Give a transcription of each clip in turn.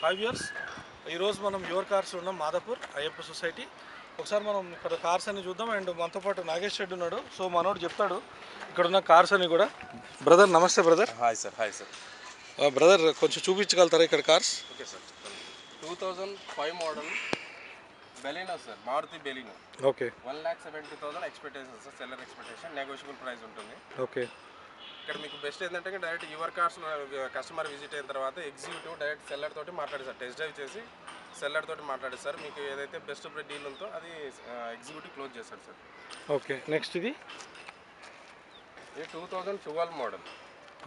5 years. ఈరోజు మనం your cars ఉన్నాం మాదాపూర్ అయ్యప్ప సొసైటీ. ఒకసారి మనం ఇక్కడ కార్స్ అన్ని చూద్దాం. అండ్ మనతో పాటు నాగేష్ రెడ్డి ఉన్నాడు. సో మనోడు చెప్తాడు ఇక్కడ ఉన్న కార్స్ అని కూడా. బ్రదర్ నమస్తే బ్రదర్. Hi sir. బ్రదర్ కొంచెం చూపించగలుగుతారా ఇక్కడ cars? Okay sir. 2005 model Baleno sir, Maruti Baleno. Okay. 1,70,000 expectation sir, seller expectation, negotiable price ఉంటుంది. ఓకే. ఇక్కడ మీకు బెస్ట్ ఏంటంటే direct your cars customer visit అయిన తర్వాత ఎగ్జిక్యూటివ్ డైరెక్ట్ సెల్లర్ తోటి మాట్లాడేస్తారు, టెస్ట్ డ్రైవ్ చేసి సెల్లర్ తోటి మాట్లాడేస్తారు. మీకు ఏదైతే బెస్ట్ డీల్ ఉందో అది ఎగ్జిక్యూటివ్ క్లోజ్ చేస్తారు సార్. ఓకే. నెక్స్ట్ ఇది 2012 మోడల్.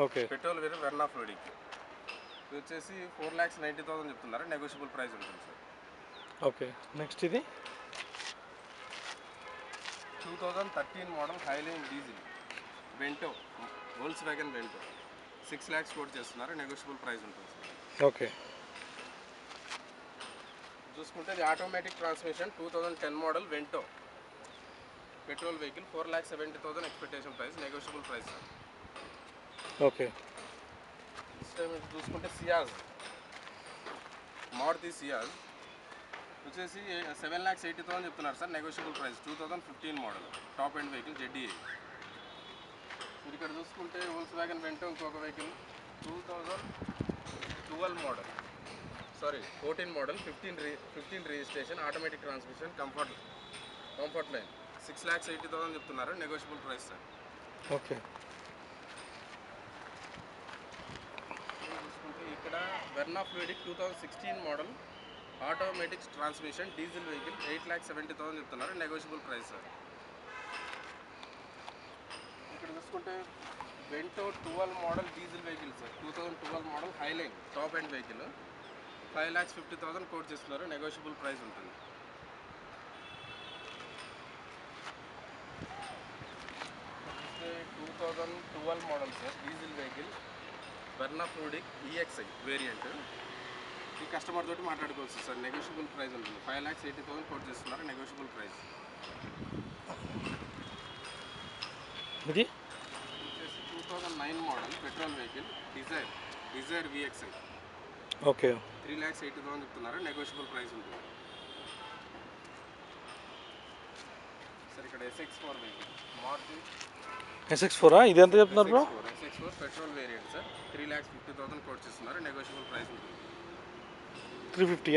ఓకే. పెట్రోల్ వేరు వెర్నా ఫ్లూయిడిక్. ఇది వచ్చేసి 4,90,000 చెప్తున్నారు, నెగోషియబుల్ ప్రైస్ ఉంటుంది సార్. ఓకే. నెక్స్ట్ ఇది 2013 model highline diesel Vento, Volkswagen Vento. 6 lakhs quote చేస్తున్నారు, నెగోషియబుల్ ప్రైస్ ఉంటుంది సార్. ఓకే. చూసుకుంటే ఇది automatic transmission 2010 model Vento, petrol vehicle. 4,70,000 expectation price, negotiable price sir. Okay. Next time చూసుకుంటే Ciaz, Maruti Ciaz వచ్చేసి 7,80,000 చెప్తున్నారు sir, negotiable price. 2015 model, top end vehicle, ZDA. మీరు ఇక్కడ చూసుకుంటే వోల్క్స్ వ్యాగన్ వెంటో ఇంకొక vehicle 2012 model, 14 model, 15 registration, automatic transmission, comfort line. 6,80,000 చెప్తున్నారు, negotiable price sir. Okay. చూసుకుంటే ఇక్కడ Verna Fluidic 2016 model, automatic transmission, diesel vehicle. 8,70,000 చెప్తున్నారు, నెగోషియబుల్ ప్రైస్ సార్. ఇక్కడ చూసుకుంటే Vento 12 model diesel vehicle sir, 2012 model highline top end vehicle. 5,50,000 quote చేస్తున్నారు, negotiable price ఉంటుంది. చూస్తే 2012 model sir, diesel vehicle, Verna Fluidic EXI variant. ఈ customer తోటి మాట్లాడుకోవచ్చు sir, negotiable price ఉంటుంది. 5,80,000 కోట్ చేస్తున్నారు, నెగోషియబుల్ ప్రైస్. ఇది వచ్చేసి 2009 model petrol vehicle, Dzire VXI. Okay. 3,80,000 చెప్తున్నారు, నెగోషియబుల్ ప్రైస్ ఉంటుంది సార్. ఇక్కడ SX4 వెహికల్, మారుతి SX4 ఇది ఎంత చెప్తున్నారు bro? SX4 petrol variant sir, 3,50,000 quote చేస్తున్నారు, నెగోషియబుల్ ప్రైస్ ఉంటుంది. 350.